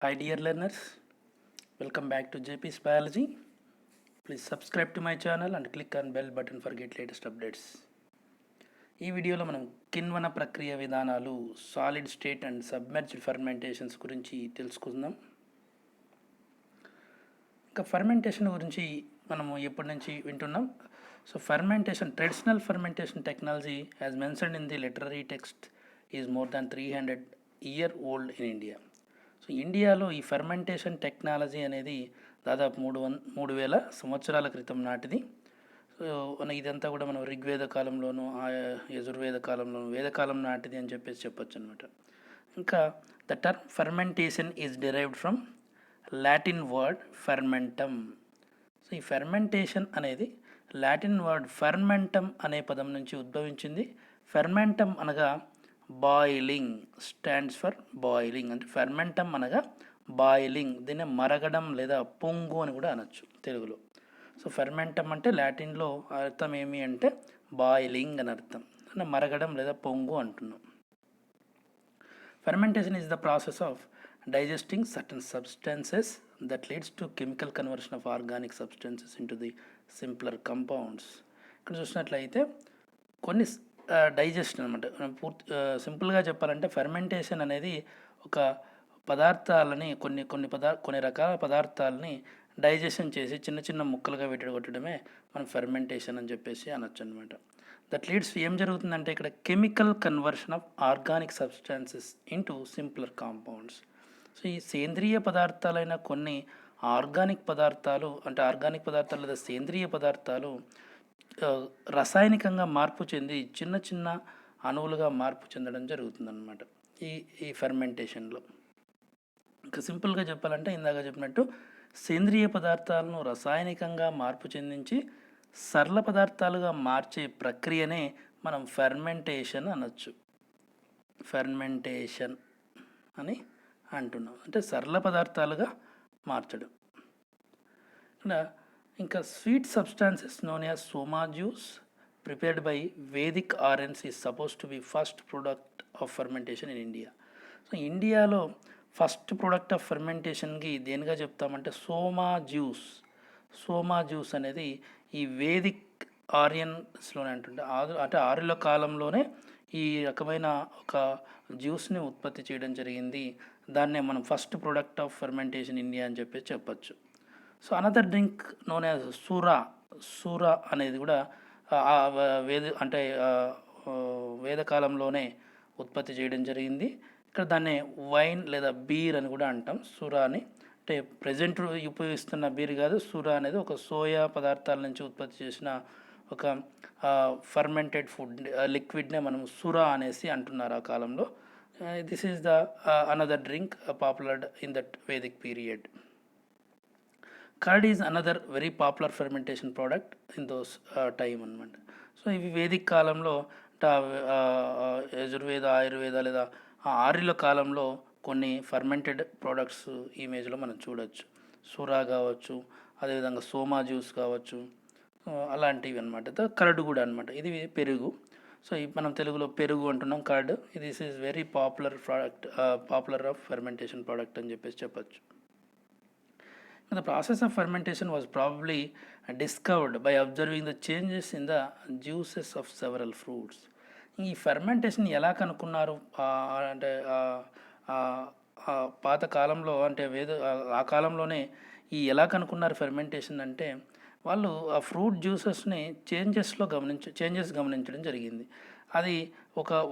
Hi dear learners, welcome back to JP's Biology. Please subscribe to my channel and click on bell button for get latest updates. ఈ వీడియోలో మనం కిణ్వన ప్రక్రియ విధానాలు, solid state and submerged ఫర్మెంటేషన్స్ గురించి తెలుసుకుందాం. ఇంకా fermentation గురించి మనము ఎప్పటి నుంచి వింటున్నాం. So fermentation, traditional fermentation technology as mentioned in the literary text is more than 300 year old in India. So ఇండియాలో ఈ ఫర్మెంటేషన్ టెక్నాలజీ అనేది దాదాపు 3,000 సంవత్సరాల క్రితం నాటిది. సో ఇదంతా కూడా మనం ఋగ్వేద కాలంలోను, యజుర్వేద కాలంలోను, వేదకాలం నాటిది అని చెప్పొచ్చు అనమాట. ఇంకా the term fermentation is derived from Latin word fermentum. So ఈ ఫెర్మెంటేషన్ అనేది లాటిన్ వర్డ్ ఫెర్మెంటమ్ అనే పదం నుంచి ఉద్భవించింది. ఫెర్మెంటమ్ అనగా బాయిలింగ్, స్టాండ్స్ ఫర్ బాయిలింగ్. అంటే ఫెర్మెంటమ్ అనగా బాయిలింగ్, దీన్ని మరగడం లేదా పొంగు అని కూడా అనొచ్చు తెలుగులో. సో ఫెర్మెంటమ్ అంటే లాటిన్లో అర్థం ఏమి అంటే బాయిలింగ్ అని అర్థం, అంటే మరగడం లేదా పొంగు అంటున్నాం. Fermentation is the process of digesting certain substances that leads to chemical conversion of organic substances into the simpler compounds. ఇక్కడ చూసినట్లయితే కొన్ని డైజెషన్ అనమాట. సింపుల్గా చెప్పాలంటే ఫెర్మెంటేషన్ అనేది ఒక పదార్థాలని కొన్ని రకాల పదార్థాలని డైజెషన్ చేసి చిన్న చిన్న ముక్కలుగా విడగొట్టడమే మనం ఫెర్మెంటేషన్ అని చెప్పేసి అనొచ్చు అనమాట. దట్ లీడ్స్ ఏం జరుగుతుందంటే ఇక్కడ chemical conversion of organic substances into simpler compounds. So ఈ సేంద్రియ పదార్థాలైన కొన్ని ఆర్గానిక్ పదార్థాలు లేదా సేంద్రియ పదార్థాలు రసాయనికంగా మార్పు చెంది చిన్న చిన్న అణువులుగా మార్పు చెందడం జరుగుతుందన్నమాట ఈ ఫెర్మెంటేషన్లో. ఇంకా సింపుల్గా చెప్పాలంటే ఇందాక చెప్పినట్టు సేంద్రియ పదార్థాలను రసాయనికంగా మార్పు చెందించి సరళ పదార్థాలుగా మార్చే ప్రక్రియనే మనం ఫెర్మెంటేషన్ అనొచ్చు. ఫెర్మెంటేషన్ అని అంటున్నాం, అంటే సరళ పదార్థాలుగా మార్చడం. ఇక్కడ ఇంకా sweet substances known as soma juice prepared by Vedic Aryans is suppose to be first product of fermentation in India. So ఇండియాలో ఫస్ట్ ప్రొడక్ట్ ఆఫ్ ఫర్మెంటేషన్కి దేనిగా చెప్తామంటే సోమా జ్యూస్ అనేది ఈ వేదిక్ ఆర్యన్స్లోనే అంటే ఆర్యుల కాలంలోనే ఈ రకమైన ఒక జ్యూస్ని ఉత్పత్తి చేయడం జరిగింది. దాన్నే మనం first product of fermentation India అని చెప్పచ్చు. So another drink known as sura అనేది కూడా వేదకాలంలోనే ఉత్పత్తి చేయడం జరిగింది. ఇక్కడ దాన్ని వైన్ లేదా బీర్ అని కూడా అంటాం. సూరా అని అంటే ప్రజెంట్ ఉపయోగిస్తున్న బీర్ కాదు. సూరా అనేది ఒక సోయా పదార్థాల నుంచి ఉత్పత్తి చేసిన ఒక ఫర్మెంటెడ్ ఫుడ్ లిక్విడ్నే మనం సూరా అనేసి అంటున్నారు ఆ కాలంలో. This is the another drink popular in that Vedic period. Curd is another very popular fermentation product in those time అనమాట. సో ఇవి వేదిక్ కాలంలో యజుర్వేద, ఆయుర్వేద లేదా ఆర్యుల కాలంలో కొన్ని ఫర్మెంటెడ్ ప్రోడక్ట్స్ ఈ ఇమేజ్లో మనం చూడవచ్చు. సూరా కావచ్చు, అదేవిధంగా సోమా జ్యూస్ కావచ్చు, అలాంటివి అనమాట. కర్డ్ కూడా అనమాట, ఇది పెరుగు. సో మనం తెలుగులో పెరుగు అంటున్నాం, curd. This is very popular of fermentation product అని చెప్పచ్చు. The process of fermentation was probably discovered by observing the changes in the juices of several fruits. ఈ ఫెర్మెంటేషన్ ఎలా కనుక్కున్నారు అంటే పాత కాలంలో, అంటే ఆ కాలంలోనే ఎలా కనుక్కున్నారు ఫెర్మెంటేషన్ అంటే వాళ్ళు ఆ ఫ్రూట్ జ్యూసెస్ని చేంజెస్ గమనించడం జరిగింది. అది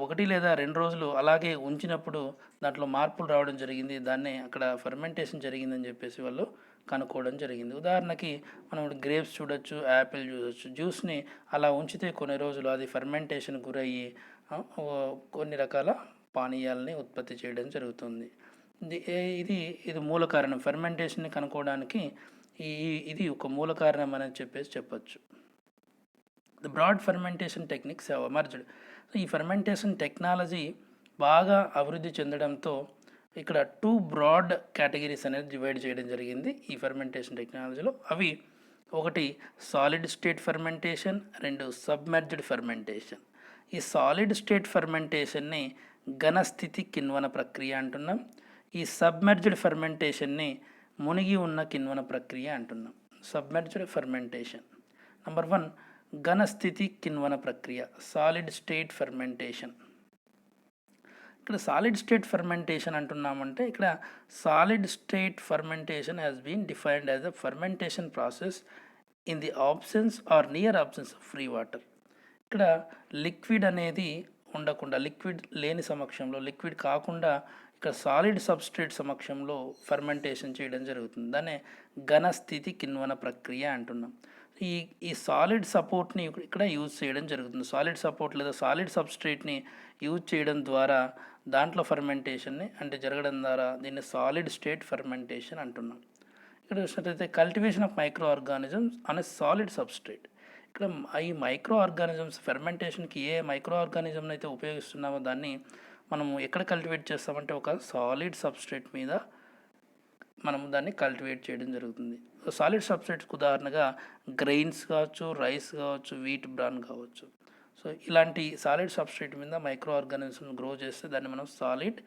ఒకటి లేదా 2 రోజులు అలాగే ఉంచినప్పుడు దాంట్లో మార్పులు రావడం జరిగింది. దాన్నే అక్కడ ఫెర్మెంటేషన్ జరిగిందని చెప్పేసి వాళ్ళు కనుక్కోవడం జరిగింది. ఉదాహరణకి మనం గ్రేప్స్ చూడొచ్చు, యాపిల్ చూడొచ్చు. జ్యూస్ని అలా ఉంచితే కొన్ని రోజులు అది ఫెర్మెంటేషన్ గురయ్యి కొన్ని రకాల పానీయాలని ఉత్పత్తి చేయడం జరుగుతుంది. ఇది మూల కారణం. ఫెర్మెంటేషన్ని కనుక్కోవడానికి ఇది ఒక మూల కారణం అని చెప్పచ్చు. The broad fermentation techniques have emerged. ఈ ఫెర్మెంటేషన్ టెక్నాలజీ బాగా అభివృద్ధి చెందడంతో ఇక్కడ 2 బ్రాడ్ కేటగిరీస్ అనేది డివైడ్ చేయడం జరిగింది ఈ ఫెర్మెంటేషన్ టెక్నాలజీలో. అవి ఒకటి solid state fermentation, 2 submerged fermentation. ఈ సాలిడ్ స్టేట్ ఫెర్మెంటేషన్ని ఘనస్థితి కిణ్వన ప్రక్రియ అంటున్నాం. ఈ సబ్మెర్జ్డ్ ఫెర్మెంటేషన్ని మునిగి ఉన్న కిణ్వన ప్రక్రియ అంటున్నాం. Submerged fermentation. నంబర్ 1 ఘనస్థితి కిణ్వన ప్రక్రియ, సాలిడ్ స్టేట్ ఫెర్మెంటేషన్. ఇక్కడ సాలిడ్ స్టేట్ ఫెర్మెంటేషన్ అంటున్నామంటే ఇక్కడ solid state fermentation has been defined as a fermentation process in the absence or near absence of free water. ఇక్కడ లిక్విడ్ అనేది ఉండకుండా, లిక్విడ్ లేని సమక్షంలో, లిక్విడ్ కాకుండా ఇక్కడ సాలిడ్ సబ్స్ట్రేట్ సమక్షంలో ఫెర్మెంటేషన్ చేయడం జరుగుతుంది. దాన్నే ఘనస్థితి కిణ్వన ప్రక్రియ అంటున్నాం. ఈ ఈ సాలిడ్ సపోర్ట్ని ఇక్కడ యూజ్ చేయడం జరుగుతుంది. సాలిడ్ సపోర్ట్ లేదా సాలిడ్ సబ్స్ట్రేట్ని యూజ్ చేయడం ద్వారా దాంట్లో ఫెర్మెంటేషన్ని అంటే జరగడం ద్వారా దీన్ని సాలిడ్ స్టేట్ ఫెర్మెంటేషన్ అంటున్నాం. ఇక్కడ చూసినట్లయితే కల్టివేషన్ ఆఫ్ మైక్రో ఆర్గానిజమ్స్ అనే సాలిడ్ సబ్స్ట్రేట్. ఇక్కడ ఈ మైక్రో ఆర్గానిజమ్స్ ఫెర్మెంటేషన్కి ఏ మైక్రో ఆర్గానిజంని అయితే ఉపయోగిస్తున్నామో దాన్ని మనము ఎక్కడ కల్టివేట్ చేస్తామంటే ఒక సాలిడ్ సబ్స్ట్రేట్ మీద మనం దాన్ని కల్టివేట్ చేయడం జరుగుతుంది. సాలిడ్ సబ్స్ట్రేట్స్కి ఉదాహరణగా గ్రెయిన్స్ కావచ్చు, రైస్ కావచ్చు, వీట్ బ్రాన్ కావచ్చు. సో ఇలాంటి సాలిడ్ సబ్స్ట్రేట్ మీద మైక్రో ఆర్గానిజమ్స్ గ్రో చేస్తే దాన్ని మనం సాలిడ్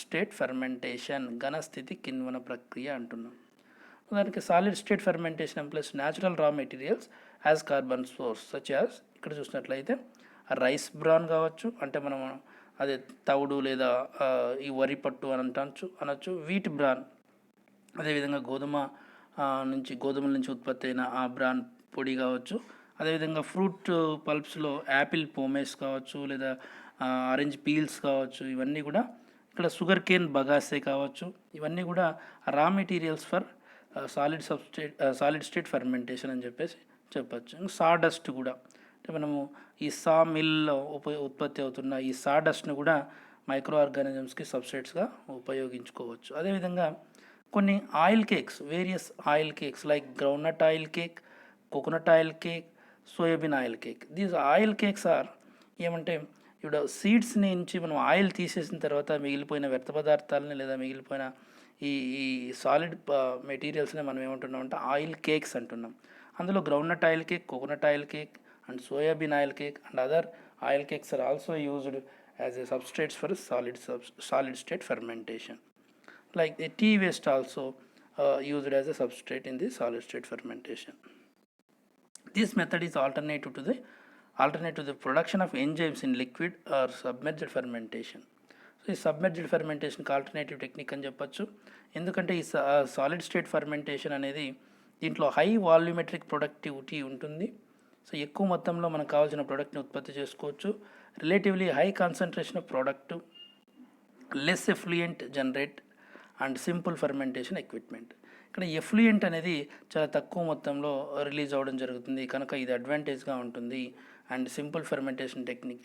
స్టేట్ ఫెర్మెంటేషన్, ఘనస్థితి కిణ్వన ప్రక్రియ అంటున్నాం. దానికి solid state fermentation employees natural రా materials as carbon source such as ఇక్కడ చూసినట్లయితే రైస్ బ్రాన్ కావచ్చు, అంటే మనం అదే తవుడు లేదా ఈ వరి పట్టు అని అనొచ్చు. వీట్ బ్రాన్ అదేవిధంగా గోధుమల నుంచి ఉత్పత్తి అయిన ఆ బ్రాన్ పొడి కావచ్చు. అదేవిధంగా ఫ్రూట్ పల్ప్స్లో యాపిల్ పోమేస్ కావచ్చు, లేదా ఆరెంజ్ పీల్స్ కావచ్చు. ఇవన్నీ కూడా ఇక్కడ షుగర్ కేన్ బగాసే కావచ్చు. ఇవన్నీ కూడా రా materials for solid state fermentation అని చెప్పచ్చు. సాడస్ట్ కూడా అంటే మనము ఈ సా మిల్లో ఉత్పత్తి అవుతున్న ఈ సాడస్ట్ను కూడా మైక్రో ఆర్గానిజమ్స్కి సబ్స్ట్రేట్స్గా ఉపయోగించుకోవచ్చు. అదేవిధంగా కొన్ని oil cakes, various oil cakes like groundnut oil cake, coconut oil cake, soyabean oil cake. These oil cakes are ఏమంటే ఇప్పుడు సీడ్స్ నుంచి మనం ఆయిల్ తీసేసిన తర్వాత మిగిలిపోయిన వ్యర్థ పదార్థాలని లేదా మిగిలిపోయిన ఈ సాలిడ్ మెటీరియల్స్ని మనం ఏమంటున్నామంటే ఆయిల్ కేక్స్ అంటున్నాం. అందులో groundnut oil cake, coconut oil cake and soyabean oil cake and other oil cakes are also used as a substrates for solid state fermentation. Like the tea waste also used as a substrate in the solid state fermentation. This method is alternative to the production of enzymes in liquid or submerged fermentation. So ఈ submerged ఫెర్మెంటేషన్కి alternative technique అని చెప్పచ్చు. ఎందుకంటే ఈ solid state fermentation అనేది దీంట్లో high volumetric productivity ఉంటుంది. So ఎక్కువ మొత్తంలో మనకు కావాల్సిన ప్రోడక్ట్ని ఉత్పత్తి చేసుకోవచ్చు. Relatively high concentration of product, less effluent generate and simple fermentation equipment. ఇక్కడ ఎఫ్లూయెంట్ అనేది చాలా తక్కువ మొత్తంలో రిలీజ్ అవ్వడం జరుగుతుంది కనుక ఇది అడ్వాంటేజ్గా ఉంటుంది. అండ్ సింపుల్ ఫెర్మెంటేషన్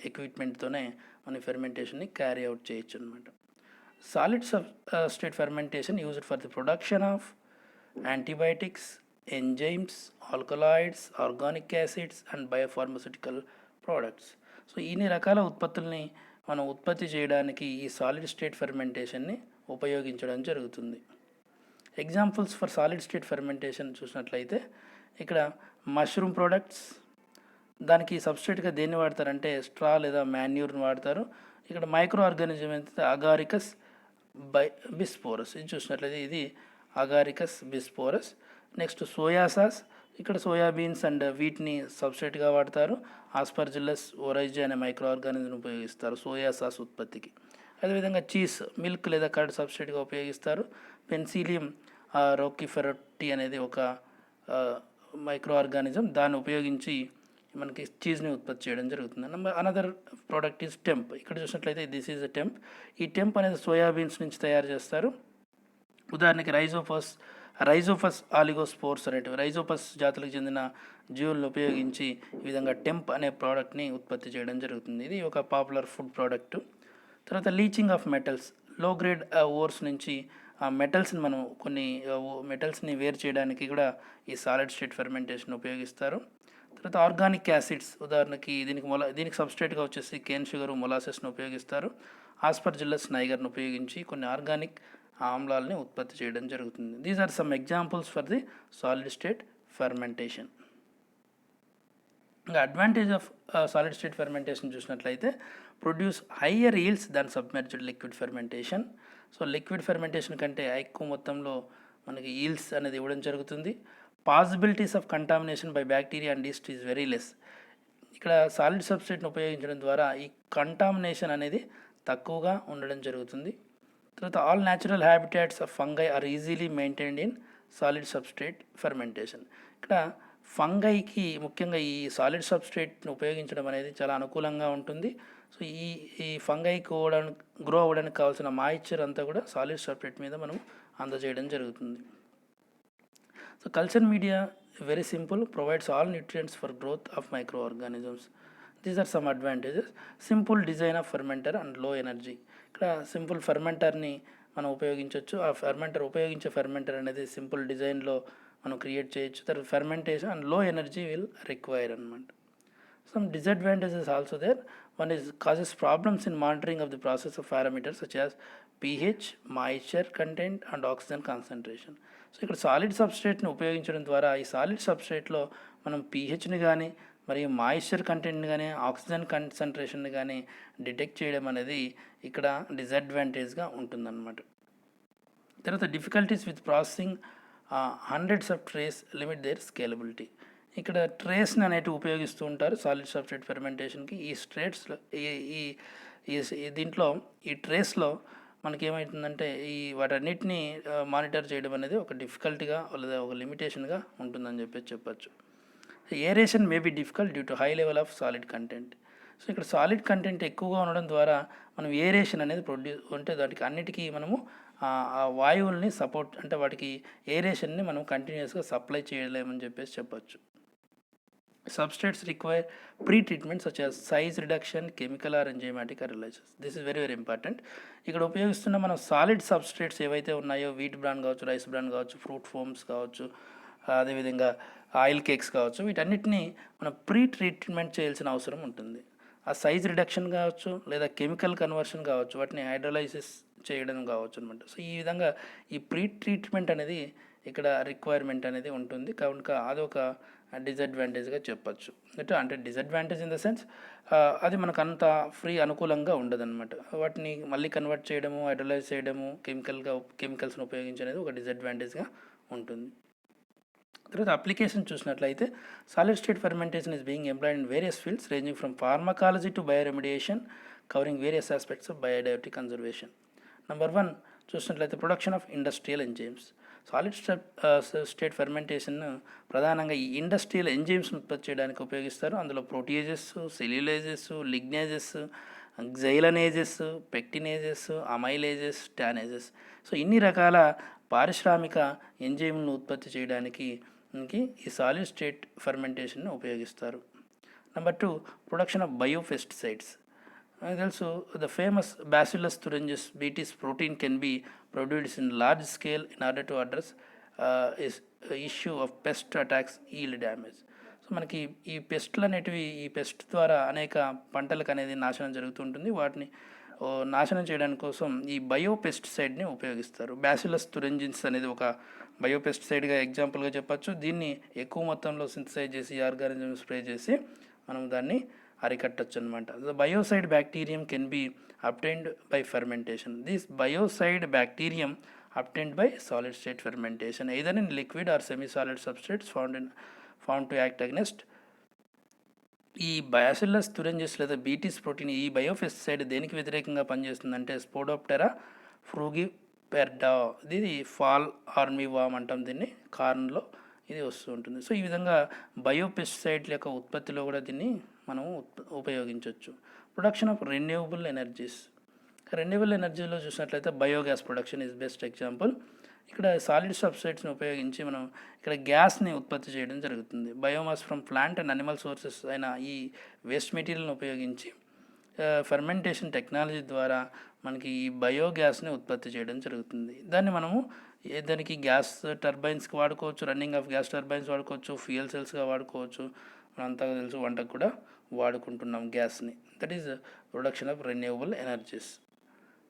ఎక్విప్మెంట్తోనే మన ఫెర్మెంటేషన్ని క్యారీ అవుట్ చేయొచ్చు అనమాట. Solid state fermentation used for the production of antibiotics, enzymes, alkaloids, organic acids and biopharmaceutical products. So ఇన్ని రకాల ఉత్పత్తుల్ని మనం ఉత్పత్తి చేయడానికి ఈ సాలిడ్ స్టేట్ ఫెర్మెంటేషన్ని ఉపయోగించడం జరుగుతుంది. Examples for solid state fermentation చూసినట్లయితే ఇక్కడ మష్రూమ్ ప్రోడక్ట్స్, దానికి సబ్స్ట్రేట్గా దేన్ని వాడతారంటే స్ట్రా లేదా మాన్యూర్ని వాడతారు. ఇక్కడ మైక్రో ఆర్గానిజం అయితే అగారికస్ బిస్పోరస్, ఇది చూసినట్లయితే ఇది Agaricus bisporus. Next soya sauce, ఇక్కడ సోయాబీన్స్ అండ్ వీటిని సబ్స్ట్రేట్గా వాడతారు. ఆస్పర్జిల్లస్ ఓరైజీ అనే మైక్రో ఆర్గానిజం ఉపయోగిస్తారు సోయా సాస్ ఉత్పత్తికి. అదేవిధంగా చీజ్, మిల్క్ లేదా కర్డ్ సబ్స్ట్రేట్గా ఉపయోగిస్తారు. పెన్సిలియం రోకిఫెరటీ అనేది ఒక మైక్రో ఆర్గానిజం, దాన్ని ఉపయోగించి మనకి చీజ్ని ఉత్పత్తి చేయడం జరుగుతుంది. Another product is temp. ఇక్కడ చూసినట్లయితే దిస్ ఈజ్ ఎ టెంప్. ఈ టెంప్ అనేది సోయాబీన్స్ నుంచి తయారు చేస్తారు. ఉదాహరణకి రైజోఫస్ ఆలిగోస్పోర్స్ అనేటివి రైజోఫస్ జాతులకు చెందిన జీవులను ఉపయోగించి ఈ విధంగా టెంప్ అనే ప్రోడక్ట్ని ఉత్పత్తి చేయడం జరుగుతుంది. ఇది ఒక పాపులర్ ఫుడ్ ప్రోడక్ట్. తర్వాత లీచింగ్ ఆఫ్ మెటల్స్, లో గ్రేడ్ ఓర్స్ నుంచి ఆ మెటల్స్ని మనం కొన్ని మెటల్స్ని వేరు చేయడానికి కూడా ఈ సాలిడ్ స్టేట్ ఫెర్మెంటేషన్ ఉపయోగిస్తారు. తర్వాత ఆర్గానిక్ యాసిడ్స్, ఉదాహరణకి దీనికి సబ్స్ట్రేట్గా వచ్చేసి కేన్ షుగర్, మొలాసెస్ని ఉపయోగిస్తారు. ఆస్పర్జిల్లస్ నైగర్ని ఉపయోగించి కొన్ని ఆర్గానిక్ ఆమ్లాలని ఉత్పత్తి చేయడం జరుగుతుంది. These are some examples for the solid state fermentation. ఇంకా advantage of solid state fermentation చూసినట్లయితే produce higher yields than submerged liquid fermentation. So liquid fermentation కంటే ఎక్కువ మొత్తంలో మనకి ఈల్డ్స్ అనేది ఇవ్వడం జరుగుతుంది. Possibilities of contamination by bacteria and yeast is very less. ఇక్కడ సాలిడ్ సబ్స్ట్రేట్ని ఉపయోగించడం ద్వారా ఈ కంటామినేషన్ అనేది తక్కువగా ఉండడం జరుగుతుంది. తర్వాత all natural habitats of fungi are easily maintained in solid substrate fermentation. ఇక్కడ ఫంగైకి ముఖ్యంగా ఈ సాలిడ్ సబ్స్ట్రేట్ని ఉపయోగించడం అనేది చాలా అనుకూలంగా ఉంటుంది. సో ఈ ఫంగై గ్రో అవ్వడానికి కావాల్సిన మాయిశ్చర్ అంతా కూడా సాలిడ్ సబ్స్ట్రేట్ మీద మనం అందజేయడం జరుగుతుంది. So culture media very simple, provides all nutrients for growth of microorganisms. These are some advantages. Simple design of fermenter and low energy. ఇక్కడ సింపుల్ ఫెర్మెంటర్ని మనం ఉపయోగించవచ్చు. ఆ ఉపయోగించే ఫెర్మెంటర్ అనేది సింపుల్ డిజైన్లో మనం క్రియేట్ చేయొచ్చు. తర్వాత ఫెర్మెంటేషన్ అండ్ లో ఎనర్జీ విల్ రిక్వైర్ అనమాట. Some disadvantages also there. One is causes problems in monitoring of the process of parameters such as pH, moisture content and oxygen concentration. So ఇక్కడ solid సబ్స్ట్రేట్ని ఉపయోగించడం ద్వారా ఈ solid సబ్స్ట్రేట్లో మనం పీహెచ్ని కానీ మరియు మాయిశ్చర్ కంటెంట్ని కానీ ఆక్సిజన్ కాన్సన్ట్రేషన్ని కానీ డిటెక్ట్ చేయడం అనేది ఇక్కడ డిసడ్వాంటేజ్గా ఉంటుందన్నమాట. తర్వాత difficulties with processing hundreds of trace limit their scalability. ఇక్కడ ట్రేస్ని అనేటివి ఉపయోగిస్తూ ఉంటారు సాలిడ్ సబ్స్ట్రేట్ ఫెర్మెంటేషన్కి. ఈ స్ట్రేట్స్లో ఈ దీంట్లో ఈ ట్రేస్లో మనకి ఏమవుతుందంటే ఈ వాటన్నిటిని మానిటర్ చేయడం అనేది ఒక డిఫికల్ట్గా లేదా ఒక లిమిటేషన్గా ఉంటుందని చెప్పచ్చు. Aeration may be difficult due to high level of solid content. So ఇక్కడ సాలిడ్ కంటెంట్ ఎక్కువగా ఉండడం ద్వారా మనం ఏరేషన్ అనేది అంటే దానికి అన్నిటికీ మనము ఆ వాయువుల్ని సపోర్ట్ అంటే వాటికి ఏరేషన్ని మనం కంటిన్యూస్గా సప్లై చేయలేమని చెప్పచ్చు. Substrates require pre-treatment such as size reduction, chemical or enzymatic analysis. This is very important. ఇక్కడ ఉపయోగిస్తున్న మనం సాలిడ్ సబ్స్ట్రేట్స్ ఏవైతే ఉన్నాయో వీట్ బ్రాన్ కావచ్చు, రైస్ బ్రాన్ కావచ్చు, ఫ్రూట్ ఫోమ్స్ కావచ్చు, అదేవిధంగా ఆయిల్ కేక్స్ కావచ్చు, వీటన్నిటిని మనం ట్రీట్మెంట్ చేయాల్సిన అవసరం ఉంటుంది. ఆ సైజ్ రిడక్షన్ కావచ్చు లేదా కెమికల్ కన్వర్షన్ కావచ్చు, వాటిని హైడ్రోలైసిస్ చేయడం కావచ్చు అనమాట. సో ఈ విధంగా ఈ ట్రీట్మెంట్ అనేది ఇక్కడ రిక్వైర్మెంట్ అనేది ఉంటుంది. కనుక అదొక డిసడ్వాంటేజ్గా చెప్పచ్చు. అంటే డిసడ్వాంటేజ్ ఇన్ ద సెన్స్ అది మనకు అంత అనుకూలంగా ఉండదన్నమాట. వాటిని మళ్ళీ కన్వర్ట్ చేయడము, హైడ్రోలైజ్ చేయడము, కెమికల్స్ని ఉపయోగించనేది ఒక డిసడ్వాంటేజ్గా ఉంటుంది. తర్వాత అప్లికేషన్ చూసినట్లయితే solid state fermentation is being employed in various fields ranging from pharmacology to bioremediation covering various aspects of biodiversity conservation. Number 1 చూసినట్లయితే production of industrial enzymes. Solid state fermentation ప్రధానంగా ఈ industrial ఎంజైమ్స్ని ఉత్పత్తి చేయడానికి ఉపయోగిస్తారు. అందులో ప్రోటీయేజెస్, సెల్యులైజెస్, లిగ్నేజెస్, జైలనేజెస్, పెక్టినేజెస్, అమైలేజెస్, టానేజెస్. సో ఇన్ని రకాల పారిశ్రామిక ఎంజైమ్లను ఉత్పత్తి చేయడానికి ఈ సాలిడ్ స్టేట్ ఫెర్మెంటేషన్ని ఉపయోగిస్తారు. Number 2 production of biopesticides. నాకు తెలుసు the famous Bacillus thuringiensis BT's protein can be produced in large scale in order to address issue of pest attacks, yield damage. So మనకి ఈ పెస్ట్లు అనేటివి ఈ పెస్ట్ ద్వారా అనేక పంటలకు అనేది నాశనం జరుగుతుంటుంది. వాటిని నాశనం చేయడానికి కోసం ఈ బయోపెస్టిసైడ్ని ఉపయోగిస్తారు. బ్యాసిల్లస్ తురింజిన్స్ అనేది ఒక బయోపెస్టిసైడ్గా ఎగ్జాంపుల్గా చెప్పచ్చు. దీన్ని ఎక్కువ మొత్తంలో సింథసైజ్ చేసి ఆర్గానిజం స్ప్రే చేసి మనం దాన్ని అరికట్టచ్చు అనమాట. The biocide bacterium can be obtained by fermentation. This biocide bacterium obtained by solid state fermentation either in liquid or semi-solid substrates found to act against. ఈ బ్యాసిల్లస్ తురింజిస్ లేదా బీటీస్ ప్రోటీన్ ఈ biopesticide దేనికి వ్యతిరేకంగా పనిచేస్తుందంటే స్పోడోప్టెరా ఫ్రూగిపెర్డా, ఇది ఫాల్ ఆర్మీవామ్ అంటాం దీన్ని, కార్న్లో ఇది వస్తూ ఉంటుంది. సో ఈ విధంగా బయోపెస్టిసైడ్ల యొక్క ఉత్పత్తిలో కూడా దీన్ని మనం ఉపయోగించవచ్చు. Production of renewable energies. Renewable ఎనర్జీలో చూసినట్లయితే biogas production is best example. ఇక్కడ సాలిడ్ సబ్స్ట్రేట్స్ని ఉపయోగించి మనం ఇక్కడ గ్యాస్ని ఉత్పత్తి చేయడం జరుగుతుంది. Biomass from plant and animal sources అయిన ఈ వేస్ట్ మెటీరియల్ని ఉపయోగించి ఫెర్మెంటేషన్ టెక్నాలజీ ద్వారా మనకి ఈ బయోగ్యాస్ని ఉత్పత్తి చేయడం జరుగుతుంది. దాన్ని మనము దానికి గ్యాస్ టర్బైన్స్కి వాడుకోవచ్చు, రన్నింగ్ ఆఫ్ గ్యాస్ టర్బైన్స్ వాడుకోవచ్చు, ఫ్యూయల్ సెల్స్గా వాడుకోవచ్చు. మనంతా తెలుసు వంటకు కూడా వాడుకుంటున్నాం గ్యాస్ని. That is production of renewable energies.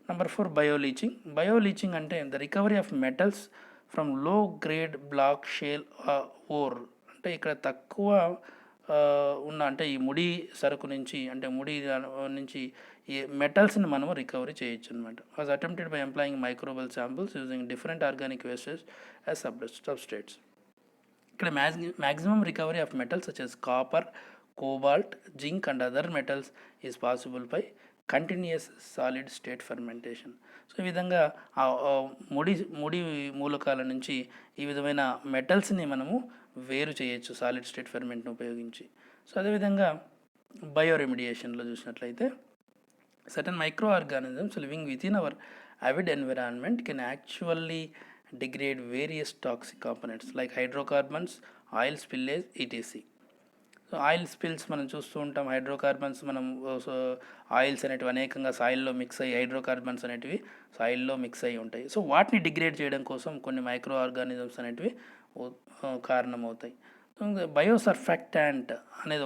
Number 4 bioleaching. Bioleaching అంటే the recovery of metals from low grade black shale ore. అంటే ఇక్కడ తక్కువ ఉన్న అంటే ఈ ముడి సరుకు నుంచి అంటే ముడి నుంచి ఈ మెటల్స్ని మనము రికవరీ చేయొచ్చు అనమాట. Was attempted by employing microbial samples using different organic wastes as substrates. ఇక్కడ maximum recovery of metals such as copper, cobalt, zinc and other metals is possible by continuous solid state fermentation. So ఈ విధంగా ముడి మూలకాల నుంచి ఈ విధమైన మెటల్స్ని మనము వేరు చేయొచ్చు సాలిడ్ స్టేట్ ఫెర్మెంట్ని ఉపయోగించి. సో అదేవిధంగా బయో రెమిడియేషన్లో చూసినట్లయితే certain microorganisms living within our avid environment can actually degrade various toxic components like hydrocarbons, oil spillage, etc. So oil spills మనం చూస్తూ ఉంటాం. హైడ్రోకార్బన్స్ మనం ఆయిల్స్ అనేటివి అనేకంగా సాయిల్లో మిక్స్ అయ్యి హైడ్రోకార్బన్స్ అనేటివి సాయిల్లో మిక్స్ అయ్యి ఉంటాయి. సో వాటిని డిగ్రేడ్ చేయడం కోసం కొన్ని మైక్రో ఆర్గానిజమ్స్ అనేటివి కారణమవుతాయి. బయోసర్ఫాక్టాంట్ అనేది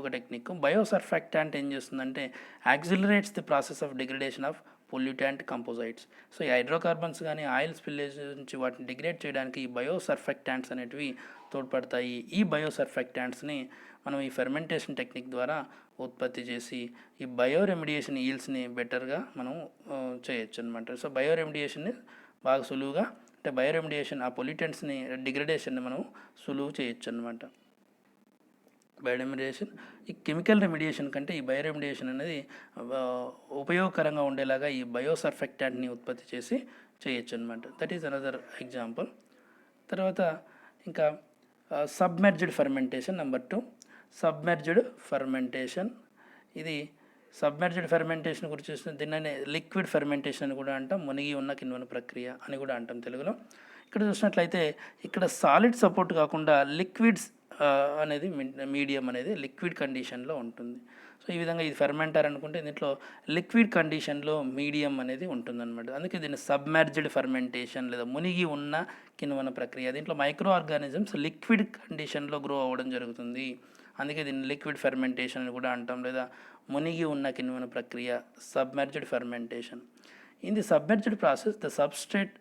ఒక టెక్నిక్. బయోసర్ఫాక్టాంట్ ఏం చేస్తుందంటే accelerates the process of degradation of pollutant composites. So ఈ హైడ్రోకార్బన్స్ కానీ ఆయిల్ స్పిల్లేజ్ నుంచి వాటిని డిగ్రేడ్ చేయడానికి ఈ బయోసర్ఫాక్టాంట్స్ అనేటివి తోడ్పడతాయి. ఈ బయోసర్ఫాక్టాంట్స్ని మనం ఈ ఫెర్మెంటేషన్ టెక్నిక్ ద్వారా ఉత్పత్తి చేసి ఈ బయో రెమిడియేషన్ ఈల్స్ని బెటర్గా మనం చేయొచ్చు అనమాట. సో బయో రెమిడియేషన్ని బాగా సులువుగా అంటే బయో రెమిడియేషన్ ఆ పొల్యూటెంట్స్ని డిగ్రేడేషన్ని మనం సులువు చేయొచ్చు అనమాట. బయో రెమిడియేషన్ ఈ కెమికల్ రెమిడియేషన్ కంటే ఈ బయో రెమిడియేషన్ అనేది ఉపయోగకరంగా ఉండేలాగా ఈ బయోసర్ఫెక్టాంట్ని ఉత్పత్తి చేసి చేయొచ్చు అనమాట. That is another example. తర్వాత ఇంకా submerged fermentation number 2. Submerged fermentation, ఇది సబ్మెర్జ్డ్ ఫెర్మెంటేషన్ గురించి చూస్తే దీన్ని లిక్విడ్ ఫెర్మెంటేషన్ అని కూడా అంటాం, మునిగి ఉన్న కిణ్వన ప్రక్రియ అని కూడా అంటాం తెలుగులో. ఇక్కడ చూసినట్లయితే ఇక్కడ సాలిడ్ సపోర్ట్ కాకుండా లిక్విడ్స్ అనేది మీడియం అనేది లిక్విడ్ కండిషన్లో ఉంటుంది. సో ఈ విధంగా ఇది ఫెర్మెంటర్ అనుకుంటే దీంట్లో లిక్విడ్ కండిషన్లో మీడియం అనేది ఉంటుందన్నమాట. అందుకే దీన్ని సబ్మెర్జ్డ్ ఫెర్మెంటేషన్ లేదా మునిగి ఉన్న కిణ్వన ప్రక్రియ. దీంట్లో మైక్రో ఆర్గానిజమ్స్ లిక్విడ్ కండిషన్లో గ్రో అవ్వడం జరుగుతుంది. అందుకే దీన్ని లిక్విడ్ ఫెర్మెంటేషన్ అని కూడా అంటాం, లేదా మునిగి ఉన్న కిణ్వన ప్రక్రియ submerged fermentation. In the submerged process the substrate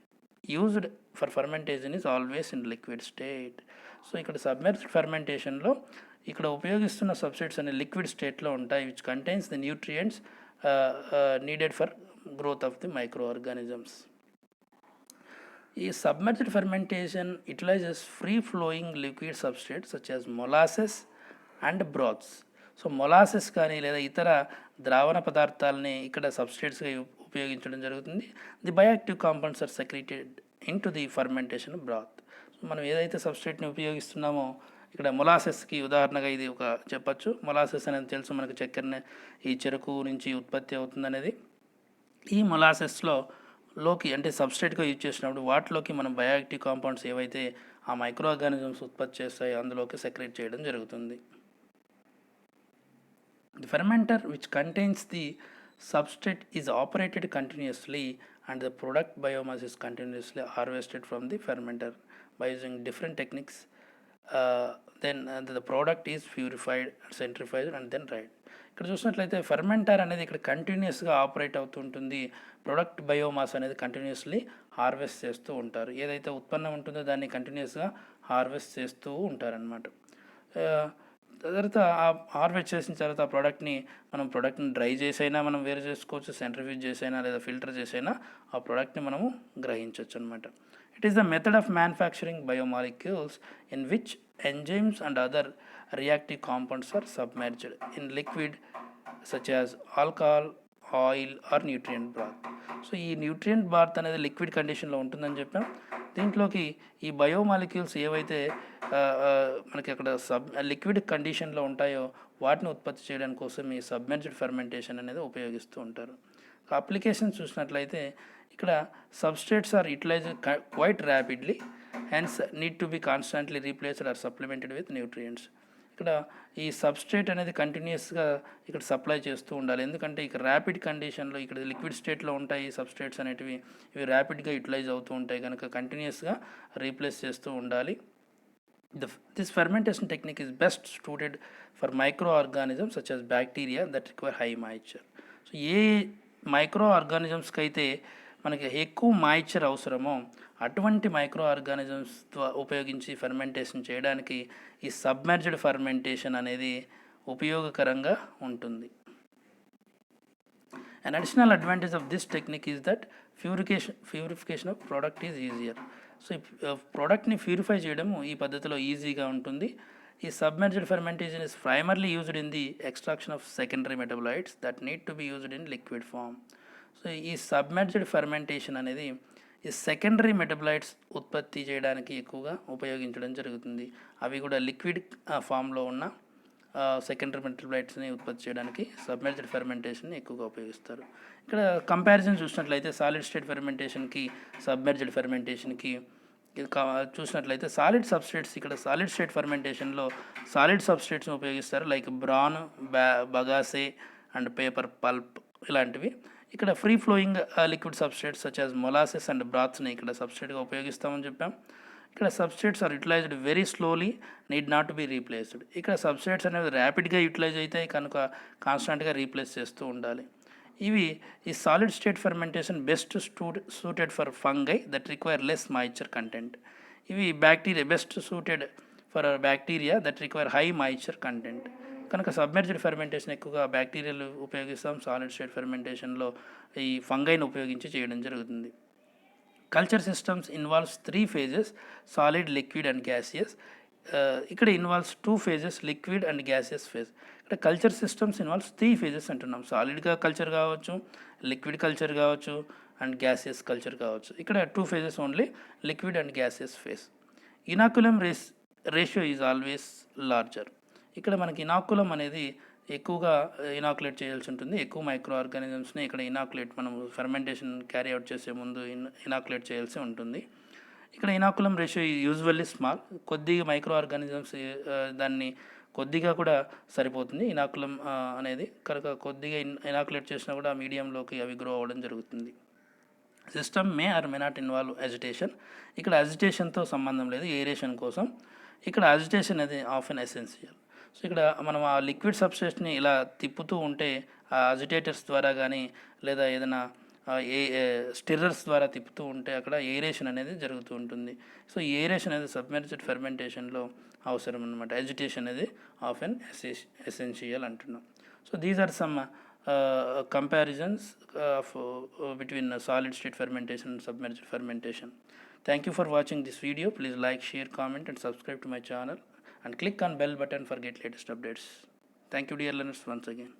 used for fermentation is always in liquid state. So ఇక్కడ సబ్మెర్జ్డ్ ఫెర్మెంటేషన్లో ఇక్కడ ఉపయోగిస్తున్న సబ్స్ట్రేట్స్ అనే లిక్విడ్ స్టేట్లో ఉంటాయి, which contains the nutrients needed for growth of the micro organisms. ఈ submerged fermentation utilises free flowing liquid substrates such as molasses and broths. So molasses కానీ లేదా ఇతర ద్రావణ పదార్థాలని ఇక్కడ సబ్స్ట్రేట్స్గా ఉపయోగించడం జరుగుతుంది. The bioactive compounds are secreted in to the fermentation broth. So మనం ఏదైతే సబ్స్ట్రేట్ని ఉపయోగిస్తున్నామో ఇక్కడ మొలాసెస్కి ఉదాహరణగా ఇది ఒక చెప్పచ్చు. మొలాసెస్ అనేది తెలుసు మనకు, చక్కెరని ఈ చెరుకు నుంచి ఉత్పత్తి అవుతుంది అనేది. ఈ మొలాసెస్లోకి అంటే సబ్స్ట్రేట్గా యూజ్ చేసినప్పుడు వాటిలోకి మనం బయోయాక్టివ్ కాంపౌండ్స్ ఏవైతే ఆ మైక్రో ఆర్గానిజమ్స్ ఉత్పత్తి చేస్తాయో అందులోకి సెక్రేట్ చేయడం జరుగుతుంది. The fermenter which contains the substrate is operated continuously and the product biomass is continuously harvested from the fermenter by using different techniques. Then the product is purified, centrifuged and then dried. ఇక్కడ చూసినట్లయితే fermenter అనేది ఇక్కడ కంటిన్యూస్గా operate అవుతుంటుంది. Product biomass అనేది continuously harvest చేస్తూ ఉంటారు. ఏదైతే ఉత్పన్నం ఉంటుందో దాన్ని కంటిన్యూస్గా హార్వెస్ట్ చేస్తూ ఉంటారనమాట. తర్వాత ఆ హార్వెస్ట్ చేసిన తర్వాత ఆ ప్రోడక్ట్ని డ్రై చేసైనా మనం వేరు చేసుకోవచ్చు, సెంట్రిఫ్యూజ్ చేసైనా లేదా ఫిల్టర్ చేసైనా ఆ ప్రోడక్ట్ని మనము గ్రహించవచ్చు అనమాట. It is the method of manufacturing biomolecules in which enzymes and other reactive compounds are submerged in liquid such as alcohol, oil or nutrient broth. So ఈ న్యూట్రియంట్ బాత్ అనేది లిక్విడ్ కండిషన్లో ఉంటుందని చెప్పాం. దీంట్లోకి ఈ బయోమాలిక్యూల్స్ ఏవైతే మనకి అక్కడ లిక్విడ్ కండిషన్లో ఉంటాయో వాటిని ఉత్పత్తి చేయడానికి కోసం ఈ సబ్మెర్జ్డ్ ఫెర్మెంటేషన్ అనేది ఉపయోగిస్తూ ఉంటారు. అప్లికేషన్స్ చూసినట్లయితే ఇక్కడ substrates are utilized quite rapidly, hence need to be constantly replaced or supplemented with nutrients. ఇక్కడ ఈ సబ్స్ట్రేట్ అనేది కంటిన్యూస్గా ఇక్కడ సప్లై చేస్తూ ఉండాలి. ఎందుకంటే ఇక్కడ ర్యాపిడ్ కండిషన్లో ఇక్కడ లిక్విడ్ స్టేట్లో ఉంటాయి సబ్స్ట్రేట్స్ అనేటివి, ఇవి ర్యాపిడ్గా యూటిలైజ్ అవుతూ ఉంటాయి కనుక కంటిన్యూస్గా రీప్లేస్ చేస్తూ ఉండాలి. This fermentation technique is best suited for microorganisms such as bacteria that require high moisture. So ఏ మైక్రో ఆర్గానిజమ్స్కి అయితే మనకి ఎక్కువ మాయిశ్చర్ అవసరమో అటువంటి మైక్రో ఆర్గానిజమ్స్ ఉపయోగించి ఫెర్మెంటేషన్ చేయడానికి ఈ సబ్మెర్జ్డ్ ఫెర్మెంటేషన్ అనేది ఉపయోగకరంగా ఉంటుంది. An additional advantage of this technique is that purification of product is easier. So ప్రోడక్ట్ని ప్యూరిఫై చేయడము ఈ పద్ధతిలో ఈజీగా ఉంటుంది. ఈ submerged fermentation is primarily used in the extraction of secondary metabolites that need to be used in liquid form. So ఈ submerged fermentation అనేది ఈ సెకండరీ మెటబలైట్స్ ఉత్పత్తి చేయడానికి ఎక్కువగా ఉపయోగించడం జరుగుతుంది. అవి కూడా లిక్విడ్ ఫామ్లో ఉన్న సెకండరీ మెటబలైట్స్ని ఉత్పత్తి చేయడానికి సబ్మెర్జ్డ్ ఫెర్మెంటేషన్ని ఎక్కువగా ఉపయోగిస్తారు. ఇక్కడ కంపారిజన్ చూసినట్లయితే సాలిడ్ స్టేట్ ఫెర్మెంటేషన్కి సబ్మెర్జ్డ్ ఫెర్మెంటేషన్కి చూసినట్లయితే సాలిడ్ సబ్స్ట్రేట్స్, ఇక్కడ సాలిడ్ స్టేట్ ఫెర్మెంటేషన్లో సాలిడ్ సబ్స్ట్రేట్స్ని ఉపయోగిస్తారు like bran, bagasse and paper pulp ఇలాంటివి. ఇక్కడ free flowing liquid substrates such as molasses and బ్రాత్స్ని ఇక్కడ సబ్స్ట్రేట్గా ఉపయోగిస్తామని చెప్పాం. ఇక్కడ substrates are utilised very slowly, need not to be replaced. ఇక్కడ సబ్స్ట్రేట్స్ అనేవి ర్యాపిడ్గా యూటిలైజ్ అవుతాయి కనుక కాన్స్టాంట్గా రీప్లేస్ చేస్తూ ఉండాలి. ఇవి ఈ solid state fermentation best suited for fungi that require less moisture content. ఇవి bacteria best suited for bacteria that require high moisture content. కనుక సబ్మెర్జ్డ్ ఫెర్మెంటేషన్ ఎక్కువగా బ్యాక్టీరియాలు ఉపయోగిస్తాం. సాలిడ్ స్టేట్ ఫెర్మెంటేషన్లో ఈ ఫంగైని ఉపయోగించి చేయడం జరుగుతుంది. Culture systems involves 3 phases solid, liquid and gaseous. ఇక్కడ involves 2 phases liquid and gaseous phase. ఇక్కడ కల్చర్ సిస్టమ్స్ ఇన్వాల్వ్స్ 3 phases అంటున్నాం. సాలిడ్గా కల్చర్ కావచ్చు, లిక్విడ్ కల్చర్ కావచ్చు అండ్ గ్యాసియస్ కల్చర్ కావచ్చు. ఇక్కడ 2 phases only, liquid and gaseous phase. Inoculum ratio is always larger. ఇక్కడ మనకి ఇనాకులం అనేది ఎక్కువగా ఇనాకులేట్ చేయాల్సి ఉంటుంది. ఎక్కువ మైక్రో ఆర్గానిజమ్స్ని ఇక్కడ ఇనాకులేట్ మనం ఫెర్మెంటేషన్ క్యారీ అవుట్ చేసే ముందు ఇనాకులేట్ చేయాల్సి ఉంటుంది. ఇక్కడ ఇనాకులం రేషియో యూజువల్లీ స్మాల్, కొద్దిగా మైక్రో ఆర్గానిజమ్స్ దాన్ని కొద్దిగా కూడా సరిపోతుంది ఇనాకులం అనేది. కనుక కొద్దిగా ఇనాకులేట్ చేసినా కూడా మీడియంలోకి అవి గ్రో అవ్వడం జరుగుతుంది. System may or may not involve agitation. ఇక్కడ అజిటేషన్తో సంబంధం లేదు, ఏరేషన్ కోసం. ఇక్కడ అజిటేషన్ అనేది ఆఫెన్ ఎసెన్షియల్. సో ఇక్కడ మనం ఆ లిక్విడ్ సబ్స్ట్రేట్ని ఇలా తిప్పుతూ ఉంటే ఆ అజిటేటర్స్ ద్వారా కానీ లేదా ఏదైనా స్టిర్రర్స్ ద్వారా తిప్పుతూ ఉంటే అక్కడ ఏరేషన్ అనేది జరుగుతూ ఉంటుంది. సో ఏరేషన్ అనేది సబ్మెర్జ్డ్ ఫెర్మెంటేషన్లో అవసరం అనమాట. అజిటేషన్ అనేది ఆఫెన్ ఎసెన్షియల్ అంటున్నాం. So these are some comparisons of between solid state fermentation and submerged fermentation. Thank you for watching this video. Please like, share, comment and subscribe to my channel and click on bell button for get latest updates. Thank you dear learners once again.